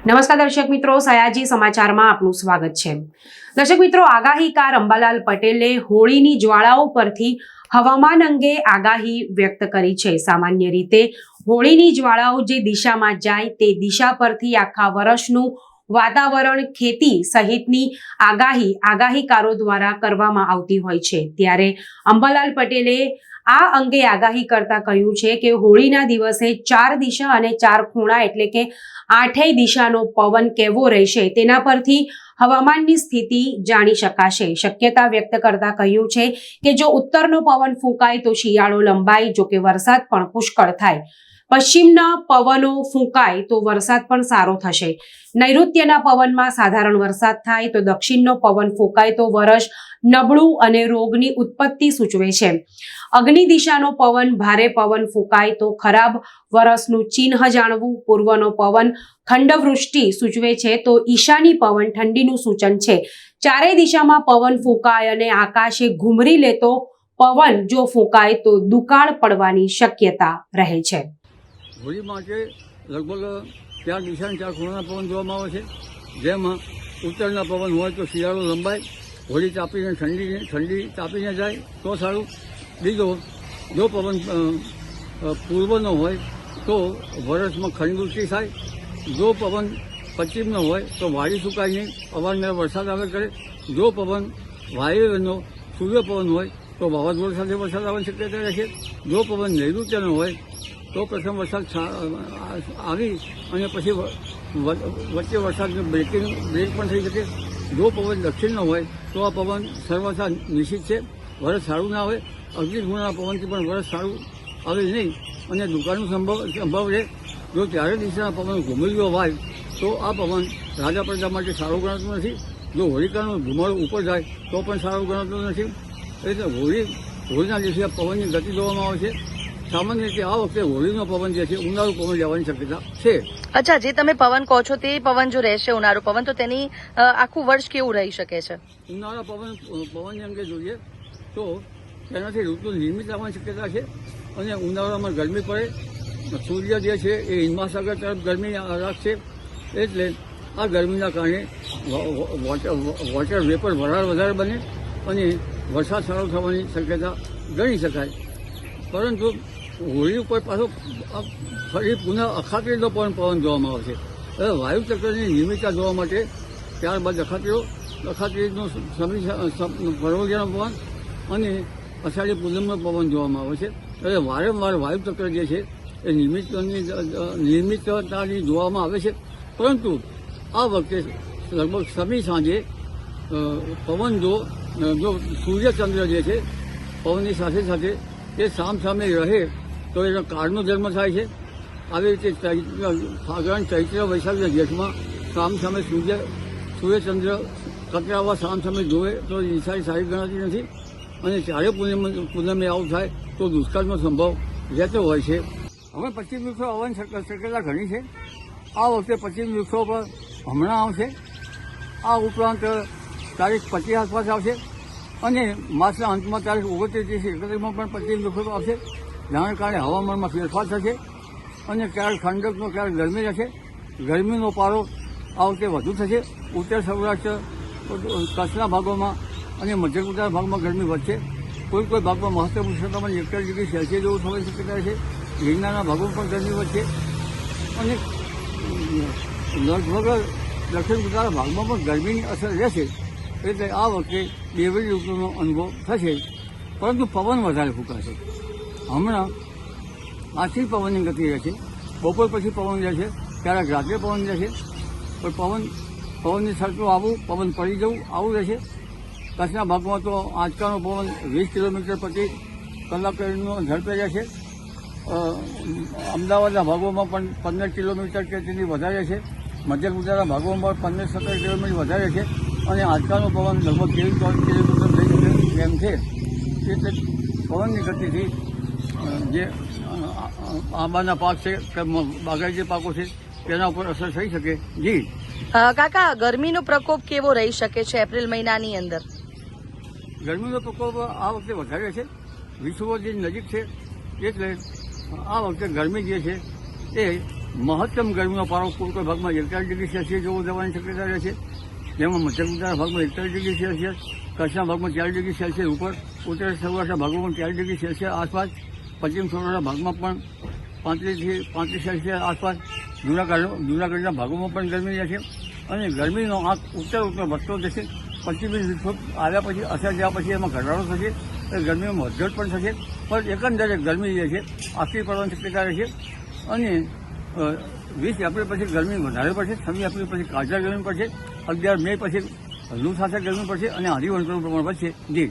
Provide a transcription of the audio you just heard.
નમસ્કાર દર્શક મિત્રો, સયાજી સમાચારમાં આપનું સ્વાગત છે। દર્શક મિત્રો, આગાહીકાર અંબાલાલ પટેલે હોળીની જ્વાળાઓ પરથી હવામાન અંગે આગાહી વ્યક્ત કરી છે। સામાન્ય રીતે હોળીની જ્વાળાઓ જે દિશામાં જાય તે દિશા પરથી આખા વર્ષનું વાતાવરણ, ખેતી સહિતની આગાહીકારો દ્વારા કરવામાં આવતી હોય છે। ત્યારે અંબાલાલ પટેલે આ અંગે આગાહી કરતા કહ્યું છે કે હોળીના દિવસે 4 દિશા અને 4 ખૂણા એટલે કે 8 દિશાનો પવન કેવો રહેશે તેના પરથી હવામાનની સ્થિતિ જાણી શકાશે। શક્યતા વ્યક્ત કરતા કહ્યું છે કે જો ઉત્તરનો પવન ફૂંકાય તો શિયાળો લંબાય, જો કે વરસાદ પણ પુષ્કળ થાય। પશ્ચિમના પવનો ફૂંકાય તો વરસાદ પણ સારો થશે। નૈઋત્યના પવનમાં સાધારણ વરસાદ થાય તો દક્ષિણનો પવન ફૂંકાય તો વર્ષ નબળું અને રોગની ઉત્પત્તિ સૂચવે છે। અગ્નિ દિશાનો પવન ભારે પવન ફૂંકાય તો ખરાબ વરસનું ચિહ્ન જાણવું। પૂર્વનો પવન ખંડવૃષ્ટિ સૂચવે છે તો ઈશાની પવન ઠંડીનું સૂચન છે। ચારેય દિશામાં પવન ફૂંકાય અને આકાશે ઘૂમરી લેતો પવન જો ફૂંકાય તો દુકાળ પડવાની શક્યતા રહે છે। હોળી માટે લગભગ 4 દિશા અને 4 ખૂણાના પવન જોવામાં આવે છે, જેમાં ઉત્તરના પવન હોય તો શિયાળો લંબાય, હોળી તાપીને ઠંડી તાપીને જાય તો સારું। બીજો, જો પવન પૂર્વનો હોય તો વરસમાં ખંડવૃષ્ટિ થાય। જો પવન પશ્ચિમનો હોય તો વાડી સુકાય નહીં, અવારનવાર વરસાદ આવે કરે। જો પવન વાયવ્યનો સૂર્ય પવન હોય તો વાવાઝોડા સાથે વરસાદ આવવાની શક્યતા રહેશે। જો પવન નૈઋત્યનો હોય તો પ્રથમ વરસાદ આવી અને પછી વચ્ચે વરસાદનું બ્રેક પણ થઈ શકે। જો પવન દક્ષિણનો હોય તો આ પવન સર્વથા નિશ્ચિત છે, વરસ સારું ના આવે। અગ્નિ ખૂણાના પવનથી પણ વરસ સારું આવે નહીં અને દુકાળનો સંભવ રહે। જો 4 દિશાના પવન ઘુમરીઓ વાય તો આ પવન રાજા પ્રજા માટે સારો ગણાતો નથી। જો હોળિકાનો ધુમાડો ઉપર જાય તો પણ સારો ગણાતો નથી। એટલે હોળીના દિવસે પવનની ગતિ જોવામાં આવે છે। સામાન્ય રીતે આ વખતે હોળીનો પવન જે છે ઉનાળુ પવન લેવાની શક્યતા છે। અચ્છા, જે તમે પવન કહો છો તે પવન જો રહેશે ઉનાળુ પવન, તો તેની આખું વર્ષ કેવું રહી શકે છે? ઉનાળા પવનની અંગે જોઈએ તો તેનાથી ઋતુ નિયમિત આવવાની શક્યતા છે અને ઉનાળામાં ગરમી પડે। સૂર્ય જે છે એ હિન્દ મહાસાગર તરફ ગરમી રાખશે, એટલે આ ગરમીના કારણે વોટર વેપર વરાળ વધારે બને અને વરસાદ સારો થવાની શક્યતા ગણી શકાય। પરંતુ હોળી ઉપર પાછો ફરી પુનઃ અખાત્રીનો પણ પવન જોવામાં આવશે। હવે વાયુચક્રની નિયમિતતા જોવા માટે ત્યારબાદ અખાત્રીનો પરવલિયાનો પવન અને અષાઢી પૂનમનો પવન જોવામાં આવે છે। એટલે વારંવાર વાયુચક્ર જે છે એ નિયમિતતાની જોવામાં આવે છે। પરંતુ આ વખતે લગભગ સમી સાંજે પવન જો સૂર્યચંદ્ર જે છે પવનની સાથે સાથે એ સામે રહે તો એનો કાળનો જન્મ થાય છે। આવી રીતે ફાગણ, ચૈત્ર, વૈશાખ જેઠમાં સામે સૂર્યચંદ્ર કતરાવવા સામે જોવે તો નિશાની સારી ગણાતી નથી અને ચારે પૂનમે આવું થાય તો દુષ્કાળનો સંભવ રહેતો હોય છે। હવે પશ્ચિમ વૃક્ષો આવવાની શક્યતા ઘણી છે। આ વખતે પશ્ચિમ વૃક્ષો પર હમણાં આવશે। આ ઉપરાંત તારીખ 25 આસપાસ આવશે અને માસના અંતમાં તારીખ 29, 31માં પણ પશ્ચિમ વૃક્ષો આવશે। જેના કારણે હવામાનમાં ફેરફાર થશે અને ક્યારેક ઠંડકનો ક્યારેક ગરમી રહેશે। ગરમીનો પારો આ વખતે વધુ થશે। ઉત્તર સૌરાષ્ટ્ર, કચ્છના ભાગોમાં અને મધ્ય ગુજરાત ભાગમાં ગરમી વધશે। કોઈ ભાગમાં મહત્તમ ઉષ્ણતામાન 41 ડિગ્રી સેલ્સિયસ જેવું થવાની શક્યતા છે। ગિરનારના ભાગોમાં પણ ગરમી વધશે અને લગભગ દક્ષિણ ગુજરાતના ભાગમાં પણ ગરમીની અસર રહેશે। એટલે આ વખતે બેવડી ઋતુનો અનુભવ થશે, પરંતુ પવન વધારે ફૂંકાશે। હમણાં આથી પવનની ગતિ રહેશે, બપોર પછી પવન રહેશે, ક્યારેક રાત્રે પવન રહેશે, પણ પવનની સરતું આવવું, પવન પડી જવું આવું રહેશે। કચ્છના ભાગમાં તો આંચકાનો પવન 20 કિલોમીટર પ્રતિ કલાકનો ઝડપે રહેશે। અમદાવાદના ભાગોમાં પણ 15 કિલોમીટર કે તેથી વધારે છે। મધ્ય ગુજરાતના ભાગોમાં પણ 15-17 કિલોમીટર વધારે છે અને આંચકાનો પવન લગભગ 13-14 કિલોમીટર થઈ શકે એમ છે। એટલે પવનની ગતિથી જે આંબાના પાક છે કે બાગાયતી પાકો છે તેના ઉપર અસર થઈ શકે। જી કાકા, ગરમીનો પ્રકોપ કેવો રહી શકે છે એપ્રિલ મહિનાની અંદર? ગરમીનો પ્રકોપ આ વખતે વધારે છે। વિષુવવૃત્ત નજીક છે એટલે આ વખતે ગરમી જે છે એ મહત્તમ ગરમીનો પારો કોઈ કોઈ ભાગમાં 41 ડિગ્રી સેલ્સિયસ જેવો જવાની શક્યતા રહે છે, જેમાં મધ્ય ગુજરાતના ભાગમાં 41 ડિગ્રી સેલ્સિયસ, કચ્છના ભાગમાં 40 ડિગ્રી સેલ્સિયસ ઉપર, ઉત્તર સૌરાષ્ટ્રના ભાગમાં પણ 40 ડિગ્રી સેલ્સિયસ આસપાસ, પશ્ચિમ સૌરાષ્ટ્રના ભાગમાં પણ 35 સેલ્સિયસ આસપાસ, જૂનાગઢના ભાગોમાં પણ ગરમી રહેશે અને ગરમીનો આંક ઉત્તર વધતો જશે. પશ્ચિમી વિક્ષોભ આવ્યા પછી અસર જવા પછી એમાં ઘટાડો થશે, ગરમીમાં વધઘટ પણ થશે, પણ એકંદરે ગરમી જે છે આખી પડવાની શક્યતા રહેશે અને 20 એપ્રિલ પછી ગરમી વધારે પડશે, 26 એપ્રિલ પછી કાળઝાળ ગરમી પડશે, 11 મે પછી લૂ સાથે ગરમી પડશે અને આંધી વંટોળનું પ્રમાણ વધશે. જી.